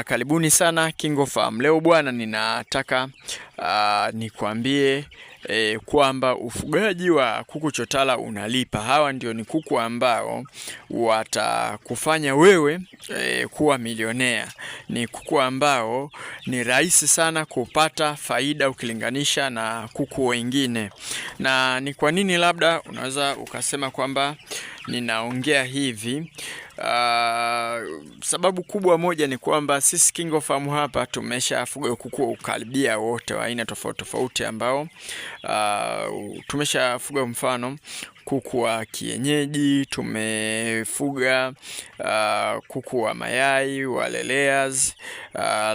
Karibuni sana KingoFarm. Leo bwana, ninataka nikuambie kwamba ufugaji wa kuku chotara unalipa. Hawa ndio ni kuku ambao watakufanya wewe kuwa milionea. Ni kuku ambao ni rahisi sana kupata faida ukilinganisha na kuku wengine. Na ni kwa nini labda unaweza ukasema kwamba ninaongea hivi? Sababu kubwa moja ni kwamba sisi KingoFarm hapa tumeshafuga kuku ukaribia wote wa aina tofauti tofauti ambao tumeshafuga. Mfano kuku wa kienyeji, tumefuga kuku wa mayai wale layers,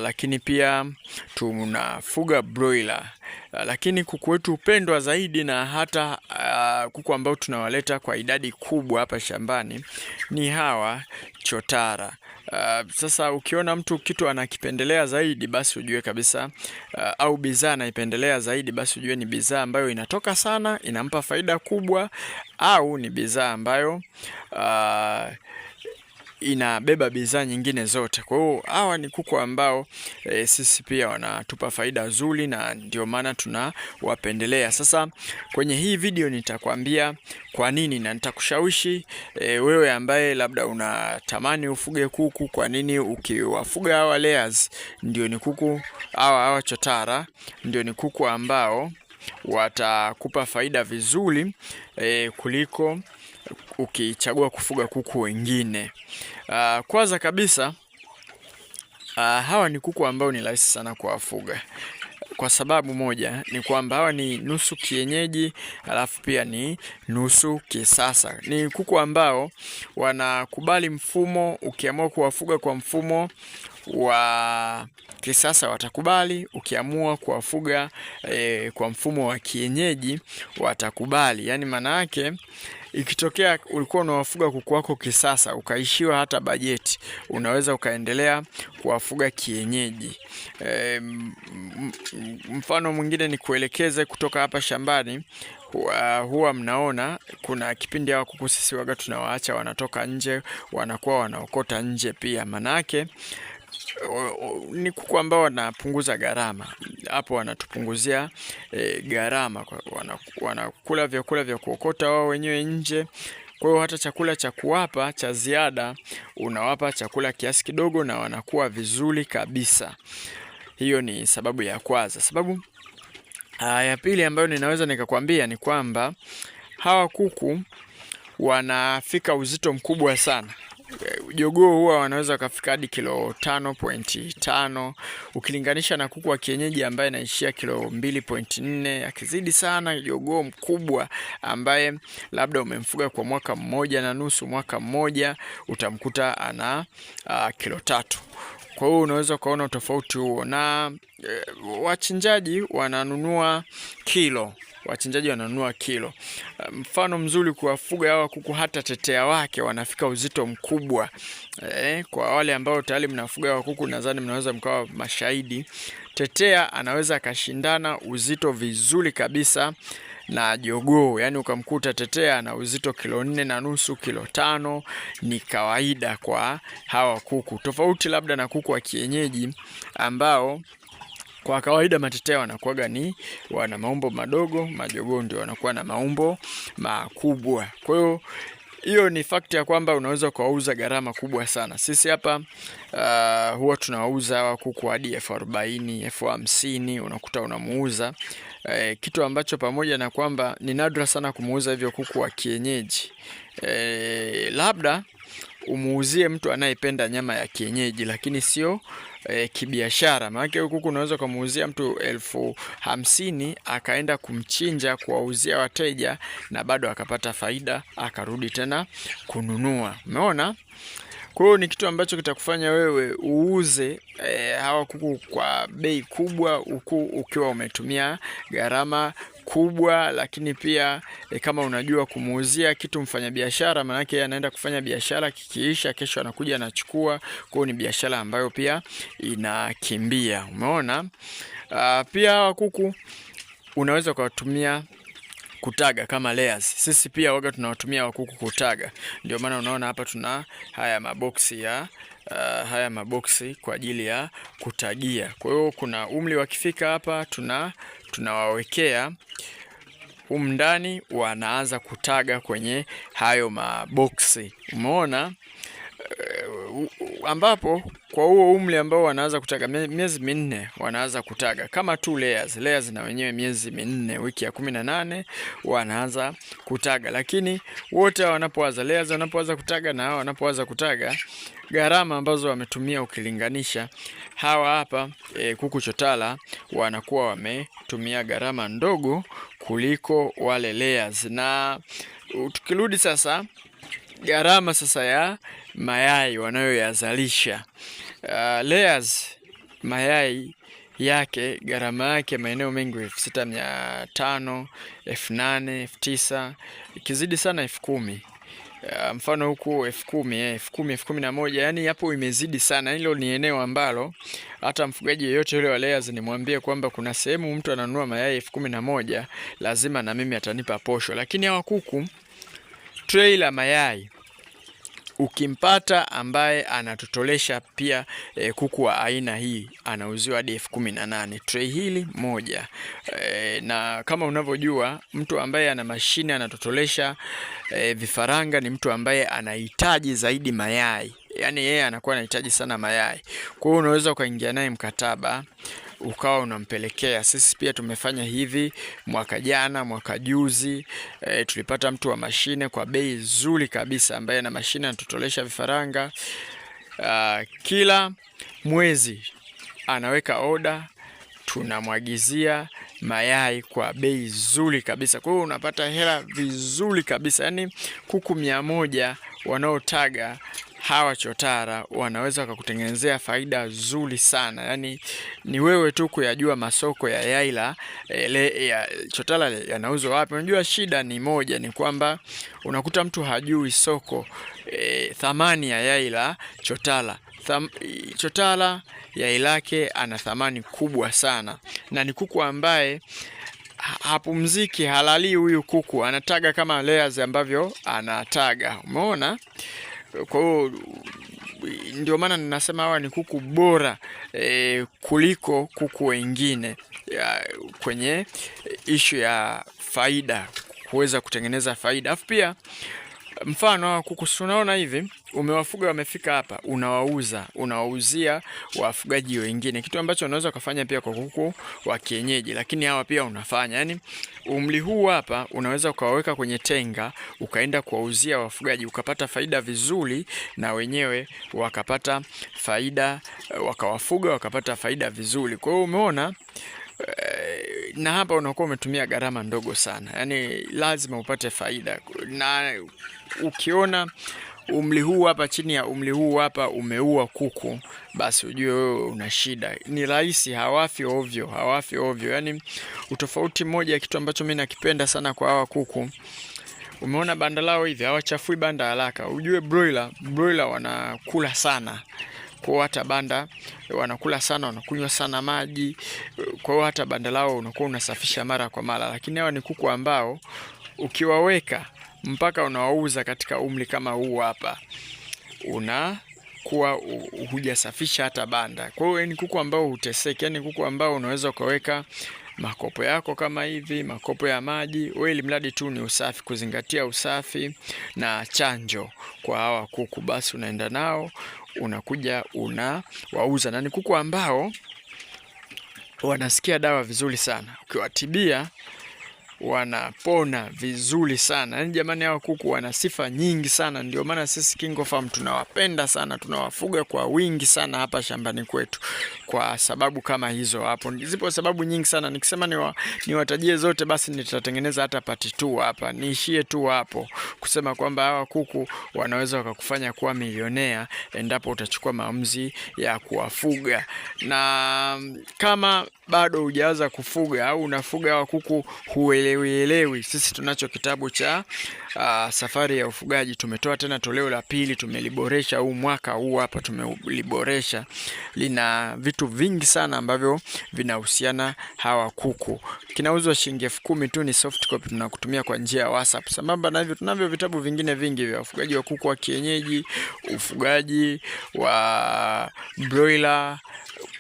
lakini pia tunafuga broiler. Lakini kuku wetu upendwa zaidi na hata kuku ambao tunawaleta kwa idadi kubwa hapa shambani ni hawa chotara. Sasa ukiona mtu kitu anakipendelea zaidi, basi ujue kabisa au bidhaa anaipendelea zaidi, basi ujue ni bidhaa ambayo inatoka sana, inampa faida kubwa, au ni bidhaa ambayo inabeba bidhaa nyingine zote. Kwa hiyo hawa ni kuku ambao sisi pia wanatupa faida nzuri, na ndio maana tunawapendelea. Sasa kwenye hii video nitakwambia kwa nini, na nitakushawishi wewe ambaye labda unatamani ufuge kuku, kwa nini ukiwafuga hawa layers ndio ni kuku hawa chotara ndio ni kuku ambao watakupa faida vizuri kuliko ukichagua kufuga kuku wengine. Kwanza kabisa, hawa ni kuku ambao ni rahisi sana kuwafuga. Kwa sababu moja ni kwamba hawa ni nusu kienyeji, alafu pia ni nusu kisasa. Ni kuku ambao wanakubali mfumo. Ukiamua kuwafuga kwa mfumo wa kisasa watakubali, ukiamua kuwafuga kwa mfumo wa kienyeji watakubali. Yani maana yake, ikitokea ulikuwa unawafuga kuku wako kisasa ukaishiwa hata bajeti, unaweza ukaendelea kuwafuga kienyeji. Mfano mwingine ni kuelekeze kutoka hapa shambani. Huwa mnaona kuna kipindi hawa kuku sisi waga tunawaacha wanatoka nje, wanakuwa wanaokota nje pia. Manake ni kuku ambao wanapunguza gharama. Hapo wanatupunguzia gharama, wanakula vyakula vya kuokota wao wenyewe nje. Kwa hiyo hata chakula cha kuwapa cha ziada unawapa chakula kiasi kidogo na wanakuwa vizuri kabisa. Hiyo ni sababu ya kwanza. Sababu ya pili ambayo ninaweza nikakwambia ni kwamba hawa kuku wanafika uzito mkubwa sana. Jogoo huwa wanaweza wakafika hadi kilo 5.5 ukilinganisha na kuku wa kienyeji ambaye anaishia kilo 2.4. Akizidi sana jogoo mkubwa ambaye labda umemfuga kwa mwaka mmoja na nusu, mwaka mmoja, utamkuta ana kilo 3. Kwa hiyo unaweza ukaona utofauti huo. Na wachinjaji wananunua kilo. Mfano mzuri kuwafuga hawa kuku, hata tetea wake wanafika uzito mkubwa. Kwa wale ambao tayari mnafuga hawa kuku, nadhani mnaweza mkawa mashahidi. Tetea anaweza akashindana uzito vizuri kabisa na jogoo. Yani ukamkuta tetea na uzito kilo 4.5, kilo 5 ni kawaida kwa hawa kuku. Tofauti labda na kuku wa kienyeji ambao kwa kawaida matetea wanakuwaga wana maumbo madogo, majogoo ndio wanakuwa na maumbo makubwa. Kwa hiyo ni fact ya kwamba unaweza kuwauza gharama kubwa sana. Sisi hapa huwa tunawauza hawa kuku hadi 40,000, 50,000 unakuta unamuuza. Kitu ambacho pamoja na kwamba ni nadra sana kumuuza hivyo kuku wa kienyeji. Labda umuuzie mtu anayependa nyama ya kienyeji, lakini sio kibiashara. Maana kuku unaweza kumuuzia mtu 50,000 akaenda kumchinja kuwauzia wateja na bado akapata faida, akarudi tena kununua. Umeona? Kwa hiyo ni kitu ambacho kitakufanya wewe uuze hawa kuku kwa bei kubwa, huku ukiwa umetumia gharama kubwa. Lakini pia kama unajua kumuuzia kitu mfanyabiashara, maana yake anaenda kufanya biashara, kikiisha kesho anakuja anachukua. Kwa hiyo ni biashara ambayo pia inakimbia. Umeona? Pia hawa kuku unaweza kuwatumia kutaga kama layers. Sisi pia waga tunawatumia wakuku kutaga. Ndio maana unaona hapa tuna haya maboksi ya haya maboksi kwa ajili ya kutagia. Kwa hiyo kuna umri wakifika hapa tunawawekea humu ndani, wanaanza kutaga kwenye hayo maboksi. Umeona? Ambapo kwa huo umri ambao wanaanza kutaga miezi minne, wanaanza kutaga kama tu layers na wenyewe miezi minne, wiki ya 18 wanaanza kutaga. Lakini wote wanapoanza layers, wanapoanza kutaga na hao wanapoanza kutaga, gharama ambazo wametumia ukilinganisha, hawa hapa kuku chotara wanakuwa wametumia gharama ndogo kuliko wale layers. Na tukirudi sasa gharama sasa ya mayai wanayoyazalisha, layers mayai yake gharama yake maeneo mengi 6,500, 8,000, 9,000, ikizidi sana 10,000. Mfano huku 10,000, 10,000, 11,000, yani hapo imezidi sana. Hilo ni eneo ambalo hata mfugaji yeyote yule wa layers nimwambie kwamba kuna sehemu mtu ananunua mayai 11,000, lazima na mimi atanipa posho. Lakini hawa kuku tray la mayai ukimpata ambaye anatotolesha pia kuku wa aina hii, anauziwa hadi 18,000 tray hili moja. Na kama unavyojua, mtu ambaye ana mashine anatotolesha vifaranga ni mtu ambaye anahitaji zaidi mayai, yani yeye anakuwa anahitaji sana mayai. Kwa hiyo unaweza ukaingia naye mkataba ukawa unampelekea. Sisi pia tumefanya hivi mwaka jana, mwaka juzi, tulipata mtu wa mashine kwa bei nzuri kabisa, ambaye ana mashine anatotolesha vifaranga. Kila mwezi anaweka oda, tunamwagizia mayai kwa bei nzuri kabisa. Kwa hiyo unapata hela vizuri kabisa. Yani kuku 100 wanaotaga hawa chotara wanaweza wakakutengenezea faida nzuri sana. Yani ni wewe tu kuyajua masoko ya yai la chotara yanauzwa wapi. Unajua shida ni moja, ni kwamba unakuta mtu hajui soko thamani ya yai la chotara. Chotara yai lake ana thamani kubwa sana, na ni kuku ambaye hapumziki, halali. Huyu kuku anataga kama layers ambavyo anataga, umeona? Kwa hiyo ndio maana ninasema hawa ni kuku bora kuliko kuku wengine kwenye ishu ya faida, kuweza kutengeneza faida. Afu pia mfano hawa kuku unaona hivi, umewafuga wamefika hapa, unawauzia wafugaji wengine, kitu ambacho unaweza kufanya pia kwa kuku wa kienyeji, lakini hawa pia unafanya. Yani umri huu hapa unaweza ukaweka kwenye tenga, ukaenda kuwauzia wafugaji, ukapata faida vizuri, na wenyewe wakapata faida, wakawafuga wakapata faida vizuri. Kwa hiyo umeona, na hapa unakuwa umetumia gharama ndogo sana, yani lazima upate faida. Na ukiona umri huu hapa, chini ya umri huu hapa umeua kuku, basi ujue wewe una shida. Ni rahisi, hawafi ovyo. Yani utofauti mmoja ya kitu ambacho mimi nakipenda sana kwa hawa kuku, umeona banda lao hivi, hawachafui banda haraka. Ujue broiler wanakula sana, kwa hata banda wanakula sana, wanakunywa sana maji, kwa hiyo hata banda lao unakuwa unasafisha mara kwa mara. Lakini hawa ni kuku ambao ukiwaweka mpaka unawauza katika umri kama huu hapa, unakuwa hujasafisha hata banda. Kwa hiyo ni kuku ambao huteseki, yani kuku ambao unaweza ukaweka makopo yako kama hivi, makopo ya maji, wewe ili mradi tu ni usafi, kuzingatia usafi na chanjo kwa hawa kuku, basi unaenda nao unakuja unawauza. Na ni kuku ambao wanasikia dawa vizuri sana, ukiwatibia wanapona vizuri sana. Yani jamani, hawa kuku wana sifa nyingi sana, ndio maana sisi KingoFarm tunawapenda sana, tunawafuga kwa wingi sana hapa shambani kwetu, kwa sababu kama hizo hapo. Zipo sababu nyingi sana, nikisema niwatajie zote basi nitatengeneza hata part 2 hapa. Niishie tu hapo kusema kwamba hawa kuku wanaweza wakakufanya kuwa milionea endapo utachukua maamuzi ya kuwafuga. Na kama bado hujaanza kufuga au unafuga hawa kuku huelewi huielewi, sisi tunacho kitabu cha Safari ya Ufugaji. Tumetoa tena toleo la pili, tumeliboresha huu mwaka huu hapa, tumeliboresha. Lina vitu vingi sana ambavyo vinahusiana hawa kuku. Kinauzwa shilingi 10,000 tu, ni soft copy, tunakutumia kwa njia ya WhatsApp. Sambamba na hivyo, tunavyo vitabu vingine vingi vya ufugaji wa kuku wa kienyeji, ufugaji wa broiler,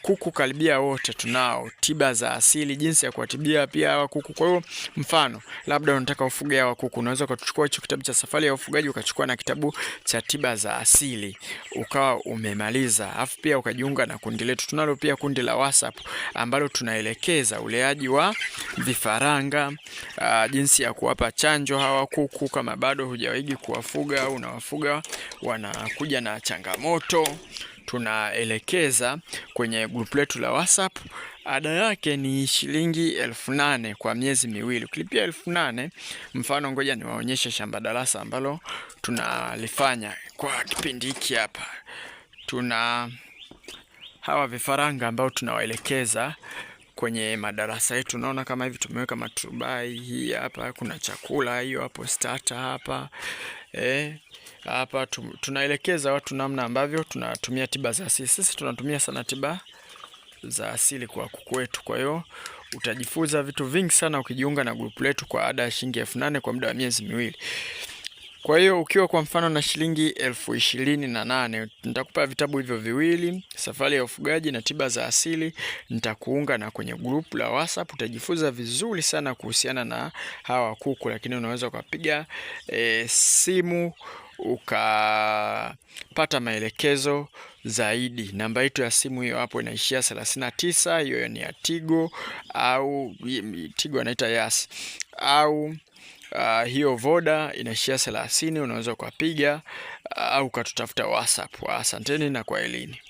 kuku karibia wote tunao, tiba za asili, jinsi ya kuwatibia pia hawa kuku. Kwa hiyo mfano, labda unataka ufuge hawa kuku, unaweza kuchukua hicho kitabu cha Safari ya Ufugaji, ukachukua na kitabu cha tiba za asili, ukawa umemaliza. Alafu pia ukajiunga na kundi letu. Tunalo pia kundi la WhatsApp ambalo tunaelekeza uleaji wa vifaranga, jinsi ya kuwapa chanjo hawa kuku kama bado hujawahi kuwafuga au unawafuga wanakuja na changamoto. Tunaelekeza kwenye group letu la WhatsApp. Ada yake ni shilingi 8,000 kwa miezi miwili. Ukilipia 8,000, mfano ngoja niwaonyeshe shamba darasa ambalo tunalifanya kwa kipindi hiki hapa. Tuna hawa vifaranga ambao tunawaelekeza kwenye madarasa yetu. Unaona kama hivi tumeweka matubai, hii hapa kuna chakula, hiyo hapo starter hapa. Hapa tunaelekeza watu namna ambavyo tunatumia tiba za asili. Sisi tunatumia sana tiba za asili kwa kuku wetu. Kwa hiyo utajifunza vitu vingi sana ukijiunga na grupu letu kwa ada ya shilingi 8,000 kwa muda wa miezi miwili. Kwa hiyo ukiwa kwa mfano na shilingi 28,000, nitakupa vitabu hivyo viwili, Safari ya Ufugaji na tiba za asili. Nitakuunga na kwenye grupu la WhatsApp. Utajifunza vizuri sana kuhusiana na hawa kuku, lakini unaweza ukapiga simu ukapata maelekezo zaidi. Namba yetu ya simu hiyo hapo inaishia 39, hiyo ni ya Tigo au Tigo anaita Yas, au hiyo Voda inaishia 30, unaweza ukapiga au ukatutafuta WhatsApp. Asanteni na kwaherini.